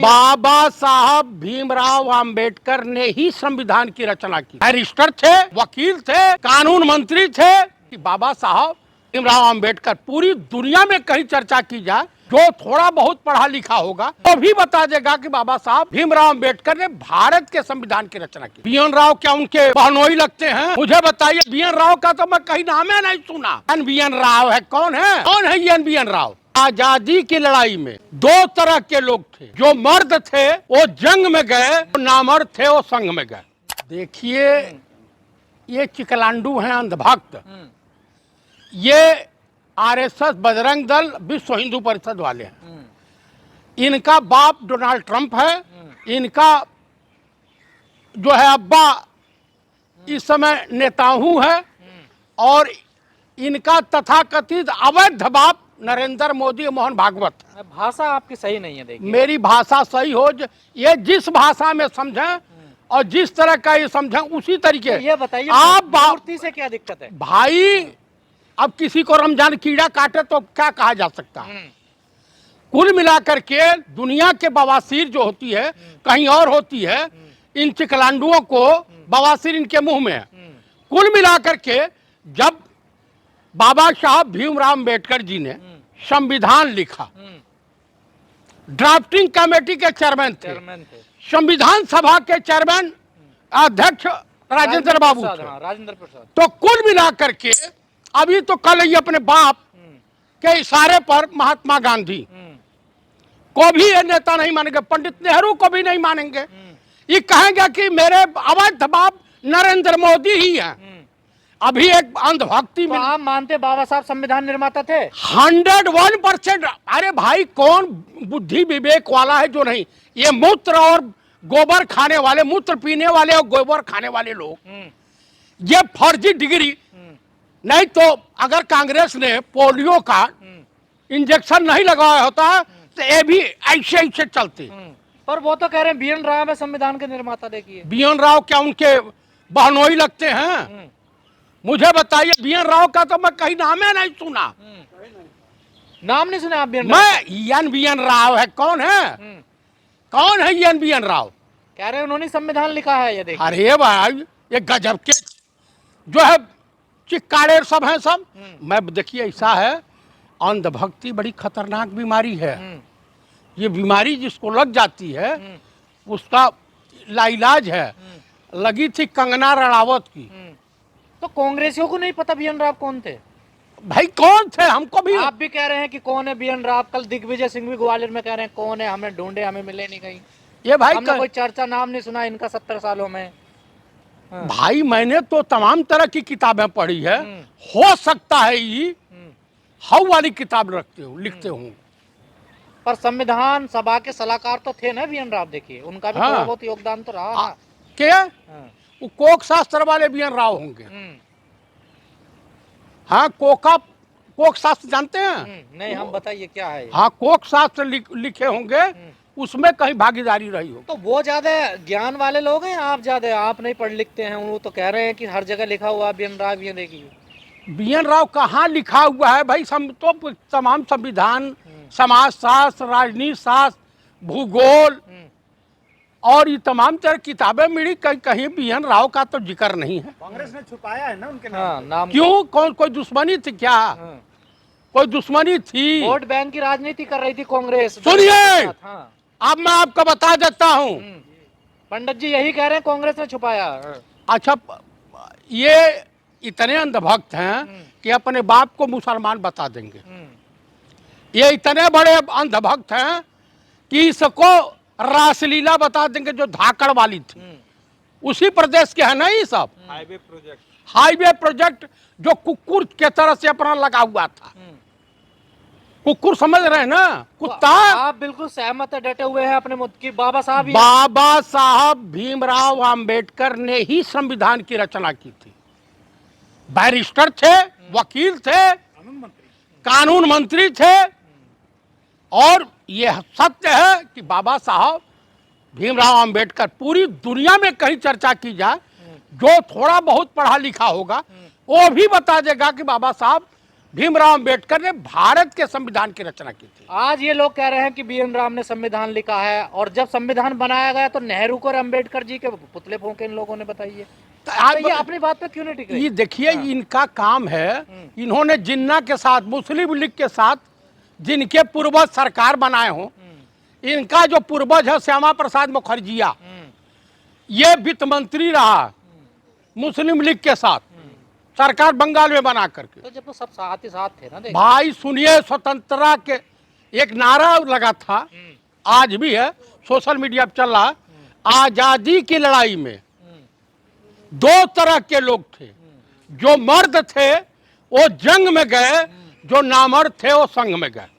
बाबा साहब भीमराव अंबेडकर ने ही संविधान की रचना की। बैरिस्टर थे, वकील थे, कानून मंत्री थे। कि बाबा साहब भीमराव अंबेडकर, पूरी दुनिया में कहीं चर्चा की जाए, जो थोड़ा बहुत पढ़ा लिखा होगा तो भी बता देगा कि बाबा साहब भीमराव अंबेडकर ने भारत के संविधान की रचना की। बी.एन. राव क्या उनके बहनोई लगते हैं? मुझे बताइए, बी.एन. राव का तो मैं कहीं नाम ही नहीं सुना। बी.एन. राव है, कौन है ये बी.एन. राव? आजादी की लड़ाई में दो तरह के लोग थे। जो मर्द थे वो जंग में गए, नामर्द थे वो संग में गए। देखिए, ये चिकलांडू हैं, अंधभक्त। ये आरएसएस, बजरंग दल, विश्व हिंदू परिषद वाले हैं। इनका बाप डोनाल्ड ट्रंप है, इनका जो है अब्बा इस समय नेताहू है, और इनका तथाकथित अवैध बाप नरेंद्र मोदी, मोहन भागवत। भाषा आपकी सही नहीं है। देखिए, मेरी भाषा सही हो, ये जिस भाषा में समझें और जिस तरह का ये समझें उसी तरीके। ये बताइए, आप मूर्ति से क्या दिक्कत है भाई? अब किसी को रमजान कीड़ा काटे तो क्या कहा जा सकता है? कुल मिलाकर के दुनिया के बवासीर जो होती है कहीं और होती है, इन चिकलांडुओं को बवासीर इनके मुंह में है। कुल मिलाकर के जब बाबा साहब भीमराव अंबेडकर जी ने संविधान लिखा, ड्राफ्टिंग कमेटी के चेयरमैन थे, संविधान सभा के चेयरमैन अध्यक्ष राजेंद्र बाबू थे। राजेंद्र प्रसाद। तो कुल मिलाकर के अभी तो कल ही अपने बाप के इशारे पर महात्मा गांधी को भी ये नेता नहीं मानेंगे, पंडित नेहरू को भी नहीं मानेंगे। ये कहेंगे कि मेरे अवैध बाप नरेंद्र मोदी ही हैं। अभी एक अंधभक्ति में आप मानते बाबा साहब संविधान निर्माता थे? 101%। अरे भाई, कौन बुद्धि विवेक वाला है जो नहीं? ये मूत्र और गोबर खाने वाले, मूत्र पीने वाले और गोबर खाने वाले लोग, ये फर्जी डिग्री। नहीं तो अगर कांग्रेस ने पोलियो का इंजेक्शन नहीं लगाया होता तो ये भी ऐसे ऐसे चलते। पर वो तो कह रहे हैं बी.एन. राव है संविधान के निर्माता। देखिए, बी.एन. राव क्या उनके बहनोई लगते हैं? मुझे बताइए, बी.एन. राव का तो मैं कहीं नाम ही नहीं सुना। नाम नहीं सुना आप बी.एन. राव है, कौन है बी.एन. राव? कह रहे हैं उन्होंने संविधान लिखा है। ये देखिए, अरे भाई, ये गजब के जो है चिक्काड़े सब हैं सब। मैं देखिए, ऐसा है, अंधभक्ति बड़ी खतरनाक बीमारी है। ये बीमारी जिसको लग जाती है उसका लाइलाज है। लगी थी कंगना रणावत की। तो कांग्रेसियों को नहीं पता बी.एन. राव कौन थे? भाई कौन थे? हमको भी। आप भी कह रहे हैं कि कौन है बी.एन. राव। कल दिग्विजय सिंह भी ग्वालियर में कह रहे हैं कौन है, हमें ढूंढे, हमें मिले नहीं कहीं। ये भाई हमने कोई चर्चा, नाम नहीं सुना इनका 70 सालों में। भाई, मैंने तो तमाम तरह की किताबें पढ़ी है। हो सकता है ये हाउ वाली किताब लिखते हूँ। पर संविधान सभा के सलाहकार तो थे ना बी.एन. राव। देखिए, उनका भी थोड़ा बहुत योगदान तो रहा ना। क्या वो कोक शास्त्र वाले बी.एन. राव होंगे? हाँ, कोक शास्त्र जानते हैं? नहीं, हम बताइए क्या है। हाँ, कोक शास्त्र लिखे होंगे, उसमें कहीं भागीदारी रही हो। तो वो ज्यादा ज्ञान वाले लोग हैं, आप ज्यादा, आप नहीं पढ़ लिखते हैं। वो तो कह रहे हैं कि हर जगह लिखा हुआ बी.एन. राव। ये देखिए, बी.एन. राव कहाँ लिखा हुआ है भाई? तो तमाम संविधान, समाज शास्त्र, राजनीति शास्त्र, भूगोल और ये तमाम तरह किताबें मिली, कहीं बी.एन. राव का तो जिक्र नहीं है। कांग्रेस ने छुपाया है ना उनके नाम। क्यों? कोई दुश्मनी थी क्या? कोई दुश्मनी थी? वोट बैंक की राजनीति कर रही थी कांग्रेस। सुनिए, अब मैं आपको बता देता हूँ। पंडित जी यही कह रहे हैं कांग्रेस ने छुपाया। अच्छा, ये इतने अंधभक्त हैं कि अपने बाप को मुसलमान बता देंगे। ये इतने बड़े अंधभक्त हैं कि इसको रासलीला बता देंगे, जो धाकड़ वाली थी। उसी प्रदेश के है ना ये सब। हाईवे प्रोजेक्ट जो कुकुर के तरह से अपना लगा हुआ था। कुकुर समझ रहे हैं ना, कुत्ता। आप बिल्कुल सहमत है, डटे हुए हैं अपने मुद्दे की। बाबा साहब भीमराव अंबेडकर ने ही संविधान की रचना की थी। बैरिस्टर थे, वकील थे, कानून मंत्री थे। और यह सत्य है कि बाबा साहब भीमराव अंबेडकर, पूरी दुनिया में कहीं चर्चा की जाए, जो थोड़ा बहुत पढ़ा लिखा होगा वो भी बता देगा कि बाबा साहब भीमराव अंबेडकर ने भारत के संविधान की रचना की थी। आज ये लोग कह रहे हैं कि बीएन राव ने संविधान लिखा है, और जब संविधान बनाया गया तो नेहरू को और अंबेडकर जी के पुतले फूंके इन लोगों ने। बताइए तो ये अपनी बात पे क्यों नहीं टिक रहे? ये देखिए, इनका काम है, इन्होंने जिन्ना के साथ, मुस्लिम लीग के साथ जिनके पूर्वज सरकार बनाए हों, इनका जो पूर्वज है श्यामा प्रसाद मुखर्जिया, ये वित्त मंत्री रहा मुस्लिम लीग के साथ सरकार बंगाल में बना करके। तो जब तो सब साथ ही साथ थे ना। भाई सुनिए, स्वतंत्रता के एक नारा लगा था, आज भी है, सोशल मीडिया पर चल रहा, आजादी की लड़ाई में दो तरह के लोग थे, जो मर्द थे वो जंग में गए, जो नामर्द थे वो संग में गए।